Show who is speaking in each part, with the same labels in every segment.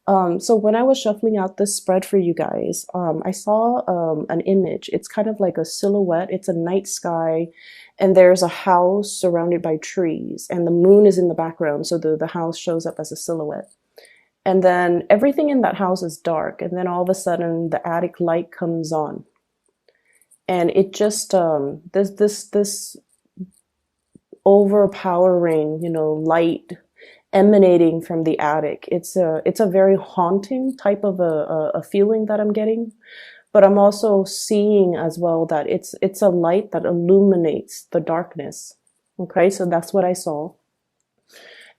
Speaker 1: So when I was shuffling out this spread for you guys, I saw an image. It's kind of like a silhouette. It's a night sky, and there's a house surrounded by trees, and the moon is in the background, so the house shows up as a silhouette. And then everything in that house is dark, and then all of a sudden the attic light comes on, and it just this overpowering, light emanating from the attic. It's a very haunting type of a feeling that I'm getting, but I'm also seeing as well that it's a light that illuminates the darkness. Okay, so that's what I saw.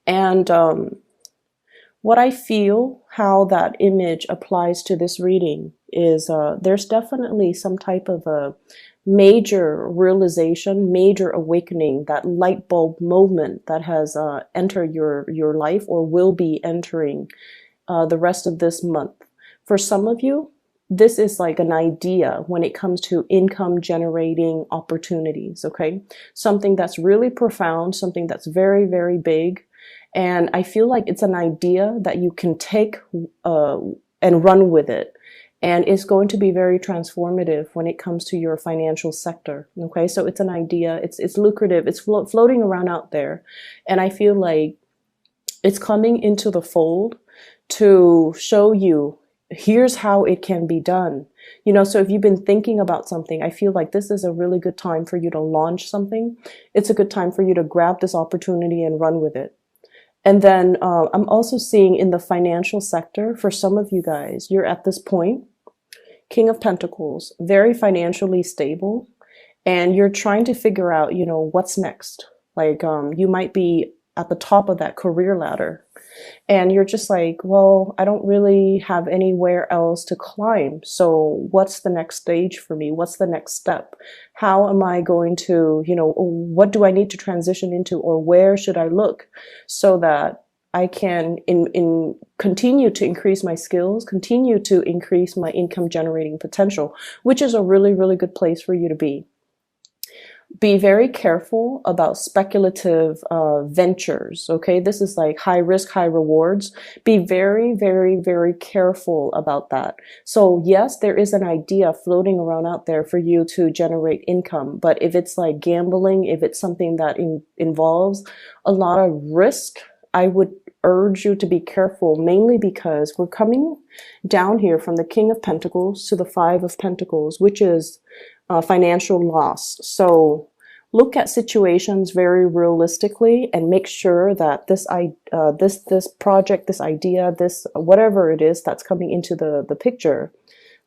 Speaker 1: And what I feel, how that image applies to this reading is there's definitely some type of a major realization, major awakening, that light bulb moment that has entered your life or will be entering the rest of this month. For some of you, this is like an idea when it comes to income generating opportunities, okay? Something that's really profound, something that's very, very big. And I feel like it's an idea that you can take and run with it. And it's going to be very transformative when it comes to your financial sector. Okay, so it's an idea, it's lucrative, it's floating around out there. And I feel like it's coming into the fold to show you, here's how it can be done. So if you've been thinking about something, I feel like this is a really good time for you to launch something. It's a good time for you to grab this opportunity and run with it. And then I'm also seeing in the financial sector, for some of you guys, you're at this point, King of Pentacles, very financially stable, and you're trying to figure out, what's next. Like you might be at the top of that career ladder, and you're just like, well, I don't really have anywhere else to climb. So what's the next stage for me? What's the next step? How am I going to, what do I need to transition into, or where should I look so that I can continue to increase my skills, continue to increase my income generating potential, which is a really, really good place for you to be. Be very careful about speculative ventures, okay? This is like high risk, high rewards. Be very, very, very careful about that. So yes, there is an idea floating around out there for you to generate income, but if it's like gambling, if it's something that involves a lot of risk, I would urge you to be careful, mainly because we're coming down here from the King of Pentacles to the Five of Pentacles, which is financial loss. So look at situations very realistically and make sure that this project, this idea, this whatever it is that's coming into the picture,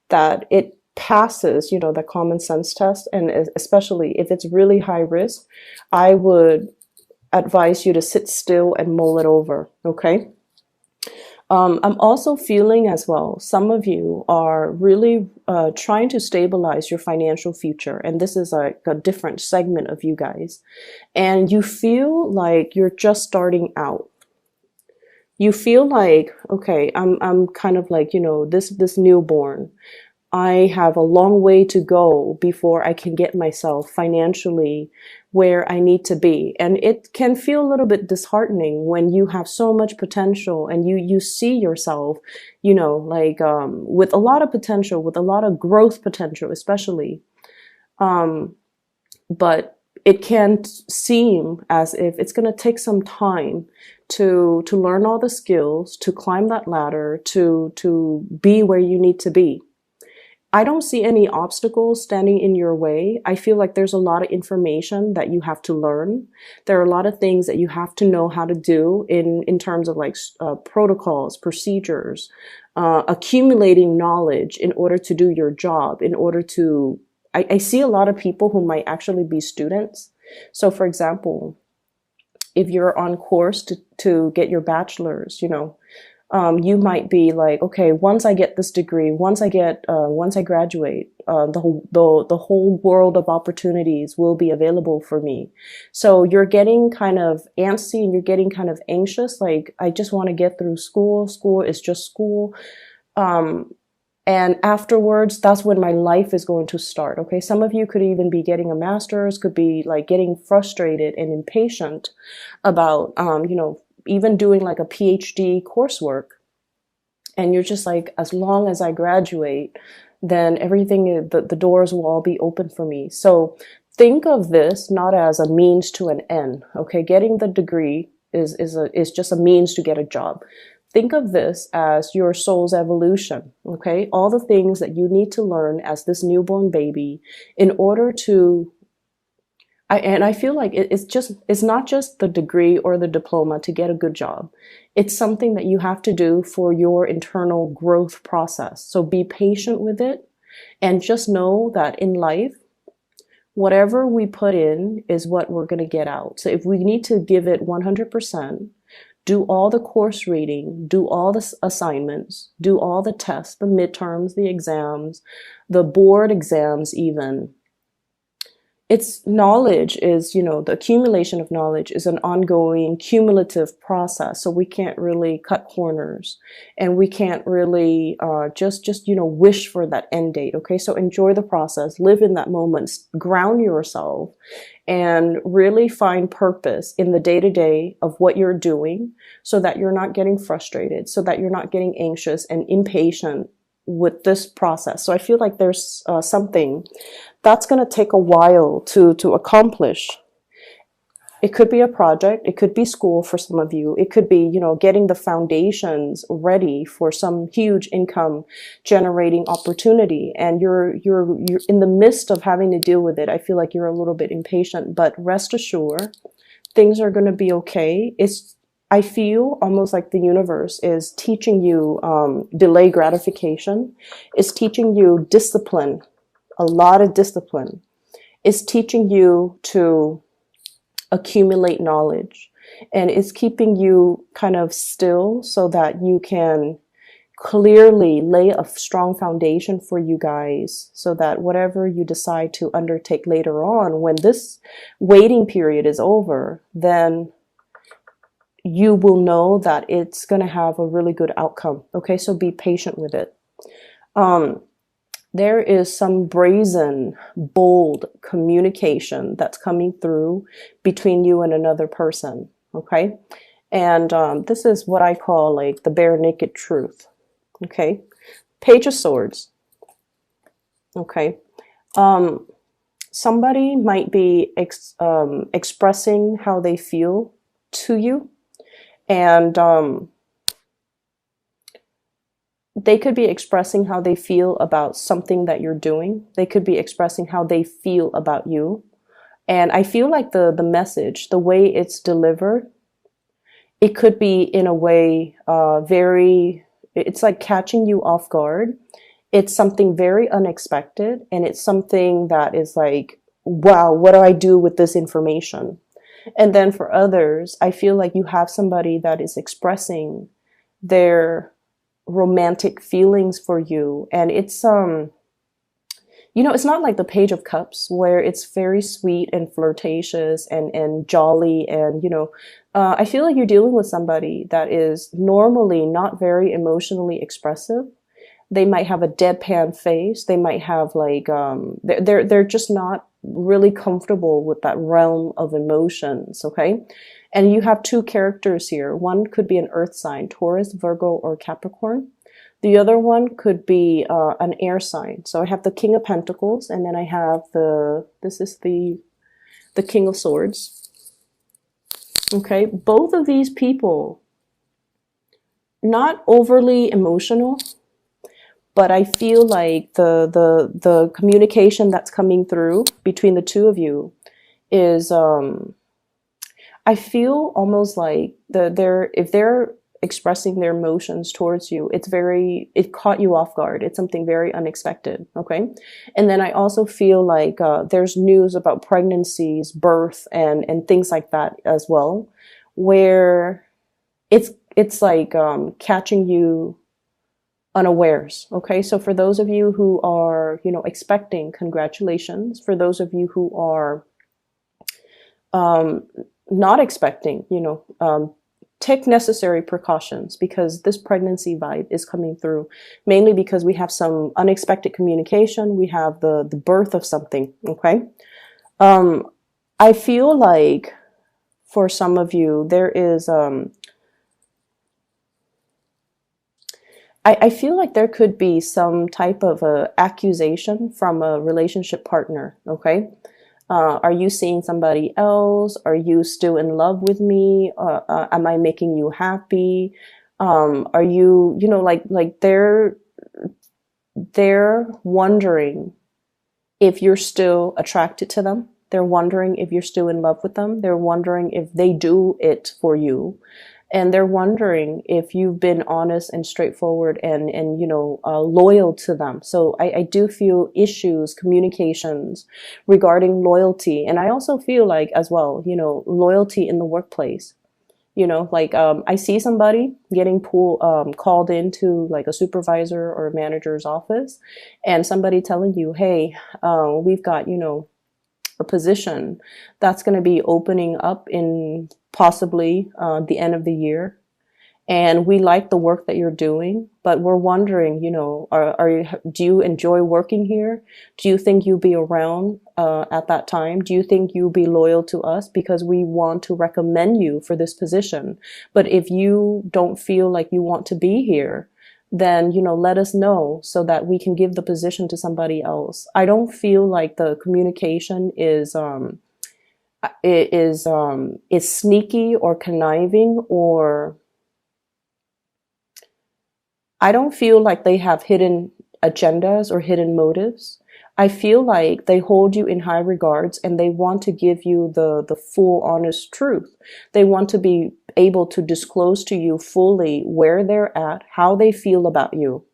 Speaker 1: that it passes, the common sense test. And especially if it's really high risk, I would advise you to sit still and mull it over, okay? I'm also feeling as well, some of you are really trying to stabilize your financial future. And this is like a different segment of you guys. And you feel like you're just starting out. You feel like, okay, I'm kind of like, this newborn. I have a long way to go before I can get myself financially where I need to be. And it can feel a little bit disheartening when you have so much potential and you see yourself, with a lot of potential, with a lot of growth potential, especially. But it can seem as if it's going to take some time to learn all the skills, to climb that ladder, to be where you need to be. I don't see any obstacles standing in your way. I feel like there's a lot of information that you have to learn. There are a lot of things that you have to know how to do in terms of like protocols, procedures, accumulating knowledge in order to do your job, in order to, I see a lot of people who might actually be students. So for example, if you're on course to get your bachelor's, you might be like, okay, once I get this degree, once I graduate, the whole world of opportunities will be available for me. So you're getting kind of antsy and you're getting kind of anxious. Like, I just want to get through school. School is just school. And afterwards, that's when my life is going to start. Okay. Some of you could even be getting a master's, could be like getting frustrated and impatient about, even doing like a PhD coursework. And you're just like, as long as I graduate, then everything, the doors will all be open for me. So think of this not as a means to an end. Okay, getting the degree is just a means to get a job. Think of this as your soul's evolution. Okay, all the things that you need to learn as this newborn baby in order to and I feel like it's not just the degree or the diploma to get a good job. It's something that you have to do for your internal growth process. So be patient with it and just know that in life, whatever we put in is what we're going to get out. So if we need to give it 100%, do all the course reading, do all the assignments, do all the tests, the midterms, the exams, the board exams even, it's knowledge is, the accumulation of knowledge is an ongoing cumulative process. So we can't really cut corners and we can't really just wish for that end date. Okay. So enjoy the process, live in that moment, ground yourself and really find purpose in the day to day of what you're doing so that you're not getting frustrated, so that you're not getting anxious and impatient with this process. So I feel like there's something that's going to take a while to accomplish. It could be a project, it could be school for some of you, it could be getting the foundations ready for some huge income generating opportunity, and you're in the midst of having to deal with it. I feel like you're a little bit impatient, but rest assured things are going to be okay. I feel almost like the universe is teaching you delay gratification, is teaching you discipline, a lot of discipline, is teaching you to accumulate knowledge, and it's keeping you kind of still so that you can clearly lay a strong foundation for you guys so that whatever you decide to undertake later on, when this waiting period is over, then you will know that it's going to have a really good outcome. Okay, so be patient with it. There is some brazen, bold communication that's coming through between you and another person. Okay, and this is what I call like the bare naked truth. Okay, Page of Swords. Okay, somebody might be expressing how they feel to you. And they could be expressing how they feel about something that you're doing. They could be expressing how they feel about you. And I feel like the message, the way it's delivered, it could be in a way it's like catching you off guard. It's something very unexpected. And it's something that is like, wow, what do I do with this information? And then for others, I feel like you have somebody that is expressing their romantic feelings for you. And it's, it's not like the Page of Cups where it's very sweet and flirtatious and jolly. And, I feel like you're dealing with somebody that is normally not very emotionally expressive. They might have a deadpan face. They might have like, they're just not really comfortable with that realm of emotions. Okay. And you have two characters here. One could be an earth sign, Taurus, Virgo, or Capricorn. The other one could be an air sign. So I have the King of Pentacles, and then I have this is the King of Swords. Okay. Both of these people, not overly emotional, but I feel like the communication that's coming through between the two of you is, I feel almost like if they're expressing their emotions towards you, it caught you off guard. It's something very unexpected. Okay. And then I also feel like, there's news about pregnancies, birth, and things like that as well, where it's like, catching you unawares. Okay. So for those of you who are, expecting, congratulations. For those of you who are, not expecting, take necessary precautions, because this pregnancy vibe is coming through mainly because we have some unexpected communication. We have the birth of something. Okay. I feel like for some of you, there is, I feel like there could be some type of a accusation from a relationship partner. Okay. Are you seeing somebody else? Are you still in love with me? Am I making you happy? Are you, like they're wondering if you're still attracted to them. They're wondering if you're still in love with them. They're wondering if they do it for you. And they're wondering if you've been honest and straightforward and loyal to them. So I do feel issues, communications regarding loyalty. And I also feel like as well, loyalty in the workplace. Like I see somebody getting called into like a supervisor or a manager's office, and somebody telling you, hey, we've got, a position that's going to be opening up in possibly the end of the year, and we like the work that you're doing, but we're wondering, do you enjoy working here? Do you think you'll be around at that time? Do you think you'll be loyal to us because we want to recommend you for this position? But if you don't feel like you want to be here, then let us know so that we can give the position to somebody else. I don't feel like the communication is sneaky or conniving, or I don't feel like they have hidden agendas or hidden motives. I feel like they hold you in high regards and they want to give you the full honest truth. They want to be able to disclose to you fully where they're at, how they feel about you,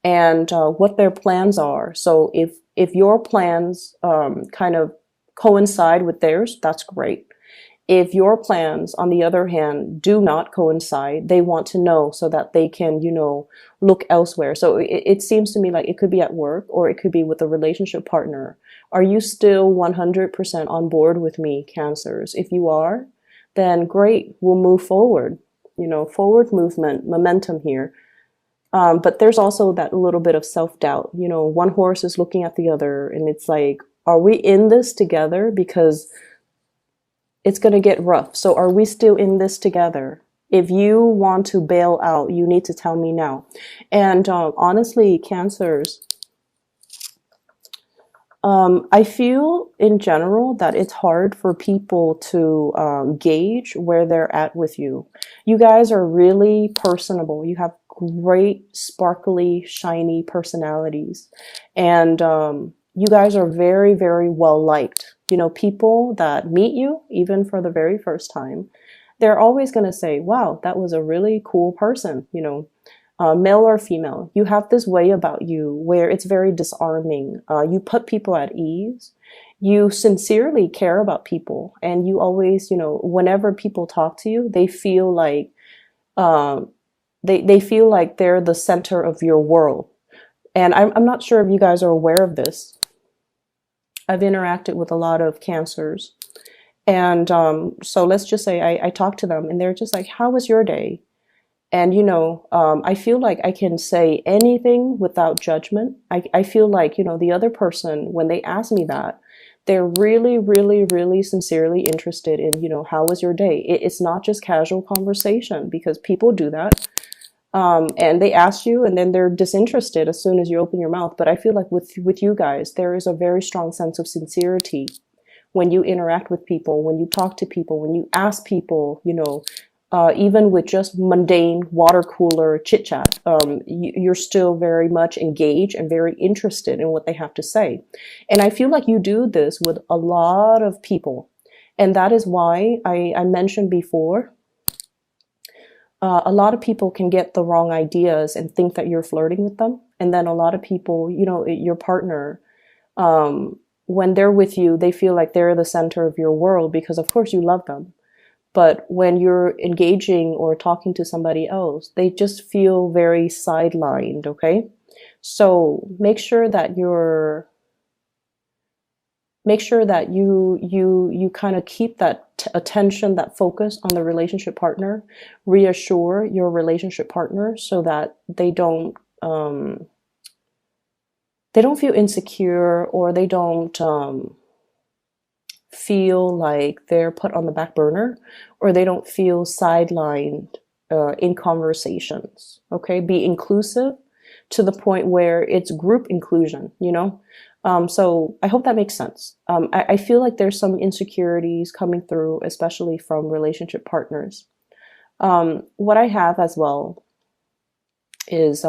Speaker 1: and what their plans are. So if your plans kind of coincide with theirs, that's great. If your plans, on the other hand, do not coincide, they want to know so that they can, look elsewhere. So it seems to me like it could be at work or it could be with a relationship partner. Are you still 100% on board with me, Cancers? If you are, then great, we'll move forward. Forward movement, momentum here. But there's also that little bit of self-doubt. One horse is looking at the other, and it's like, are we in this together? Because it's going to get rough. So are we still in this together? If you want to bail out, you need to tell me now. And honestly, Cancers, I feel in general that it's hard for people to gauge where they're at with you. You guys are really personable. You have great, sparkly, shiny personalities. And you guys are very, very well liked. People that meet you, even for the very first time, they're always going to say, wow, that was a really cool person, male or female. You have this way about you where it's very disarming. You put people at ease. You sincerely care about people. And you always, whenever people talk to you, they feel like, they feel like they're the center of your world. And I'm not sure if you guys are aware of this. I've interacted with a lot of Cancers. And so let's just say I talk to them and they're just like, how was your day? And, I feel like I can say anything without judgment. I feel like, the other person, when they ask me that, they're really, really, really sincerely interested in, how was your day? It's not just casual conversation, because people do that. And they ask you and then they're disinterested as soon as you open your mouth. But I feel like with you guys, there is a very strong sense of sincerity when you interact with people, when you talk to people, when you ask people, even with just mundane water cooler chit chat, you're still very much engaged and very interested in what they have to say. And I feel like you do this with a lot of people. And that is why I mentioned before, a lot of people can get the wrong ideas and think that you're flirting with them. And then a lot of people, your partner, when they're with you, they feel like they're the center of your world because, of course, you love them. But when you're engaging or talking to somebody else, they just feel very sidelined, okay? So make sure that you kind of keep that attention, that focus on the relationship partner. Reassure your relationship partner so that they don't feel insecure, or they don't feel like they're put on the back burner, or they don't feel sidelined in conversations. Okay, be inclusive to the point where it's group inclusion, you know? So I hope that makes sense. I feel like there's some insecurities coming through, especially from relationship partners. What I have as well is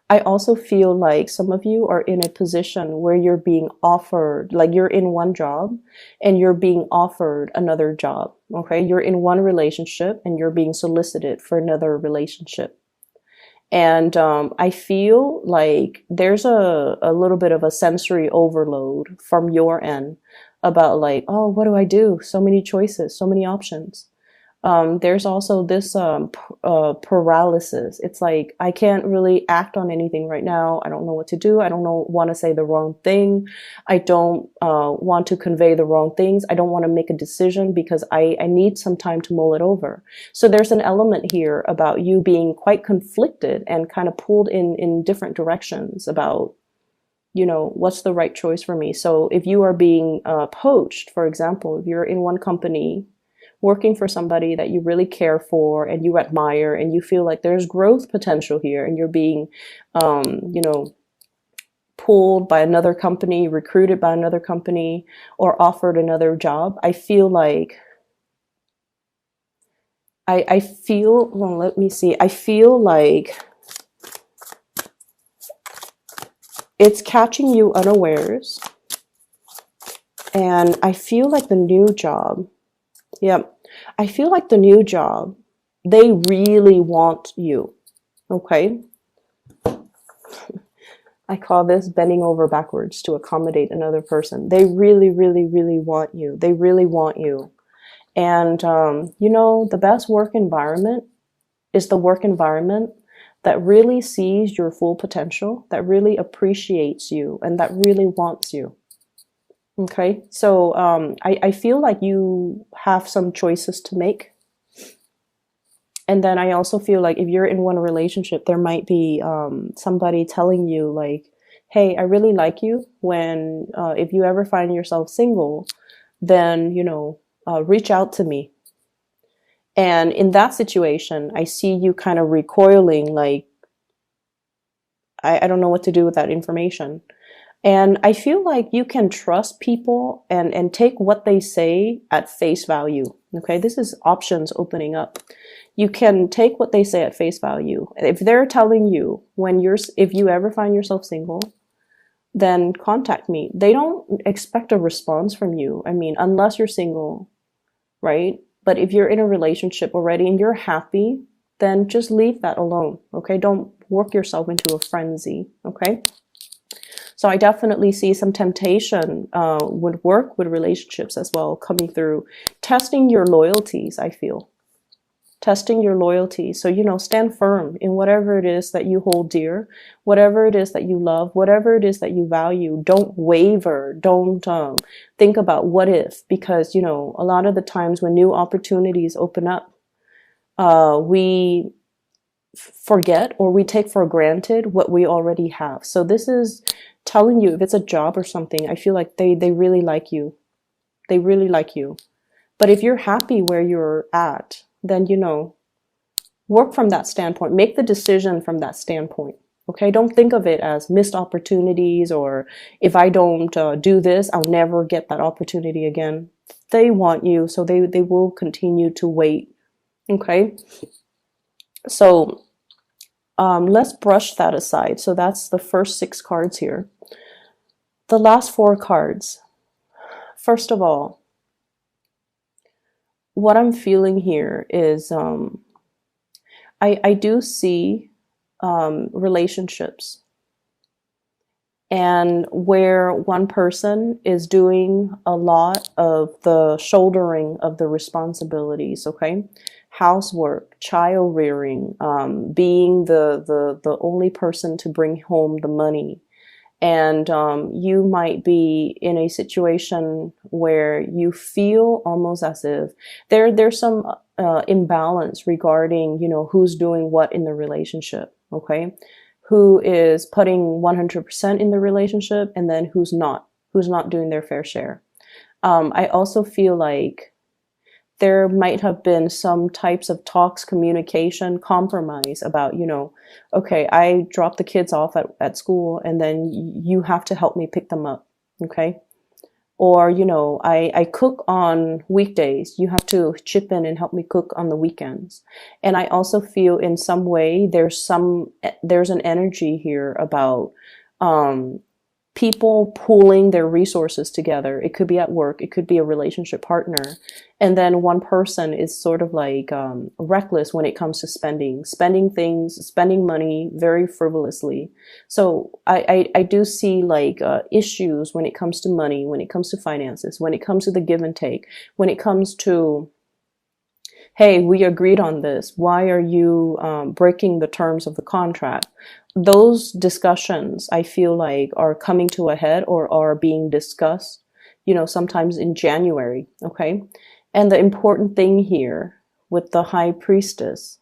Speaker 1: I also feel like some of you are in a position where you're being offered, like you're in one job and you're being offered another job. Okay. You're in one relationship and you're being solicited for another relationship. And I feel like there's a little bit of a sensory overload from your end about like, oh, what do I do? So many choices, so many options. There's also this paralysis. It's like I can't really act on anything right now. I don't know what to do. I don't know, want to say the wrong thing. I don't want to convey the wrong things. I don't want to make a decision because I need some time to mull it over. So there's an element here about you being quite conflicted and kind of pulled in different directions about, you know, what's the right choice for me. So if you are being poached, for example, if you're in one company working for somebody that you really care for and you admire and you feel like there's growth potential here and you're being, you know, pulled by another company, recruited by another company, or offered another job, I feel like I feel, well, let me see. I feel like it's catching you unawares. And I feel like the new job, yep. I feel like the new job, they really want you. Okay. I call this bending over backwards to accommodate another person. They really, really, really want you. They really want you. And, you know, the best work environment is the work environment that really sees your full potential, that really appreciates you, and that really wants you. Okay, so I feel like you have some choices to make. And then I also feel like if you're in one relationship, there might be somebody telling you like, hey, I really like you. When if you ever find yourself single, then, you know, reach out to me. And in that situation, I see you kind of recoiling like, I don't know what to do with that information. And I feel like you can trust people and take what they say at face value. Okay, this is options opening up. You can take what they say at face value. If they're telling you if you ever find yourself single, then contact me. They don't expect a response from you. I mean, unless you're single, right? But if you're in a relationship already and you're happy, then just leave that alone. Okay, don't work yourself into a frenzy. Okay. So I definitely see some temptation would work with relationships as well coming through. Testing your loyalties, I feel. Testing your loyalty. So, you know, stand firm in whatever it is that you hold dear, whatever it is that you love, whatever it is that you value. Don't waver. Don't think about what if, because, you know, a lot of the times when new opportunities open up, we forget or we take for granted what we already have. So this is telling you if it's a job or something, I feel like they really like you. They really like you. But if you're happy where you're at, then, you know, work from that standpoint. Make the decision from that standpoint. Okay, don't think of it as missed opportunities or if I don't do this, I'll never get that opportunity again. They want you, so they will continue to wait. Okay, so let's brush that aside. So that's the first 6 cards here. The last 4 cards. First of all, what I'm feeling here is I do see relationships and where one person is doing a lot of the shouldering of the responsibilities, okay? Housework, child rearing, being the only person to bring home the money. And you might be in a situation where you feel almost as if there's some imbalance regarding, you know, who's doing what in the relationship, okay? Who is putting 100% in the relationship and then who's not doing their fair share. I also feel like there might have been some types of talks, communication, compromise about, okay, I drop the kids off at school and then you have to help me pick them up. Okay. Or, I cook on weekdays. You have to chip in and help me cook on the weekends. And I also feel in some way there's an energy here about, um, people pooling their resources together. It could be at work, it could be a relationship partner. And then one person is sort of like reckless when it comes to spending things, spending money very frivolously. So I do see like issues when it comes to money, when it comes to finances, when it comes to the give and take, when it comes to, hey, we agreed on this. Why are you breaking the terms of the contract? Those discussions, I feel like, are coming to a head or are being discussed, sometimes in January. Okay. And the important thing here with the high priestess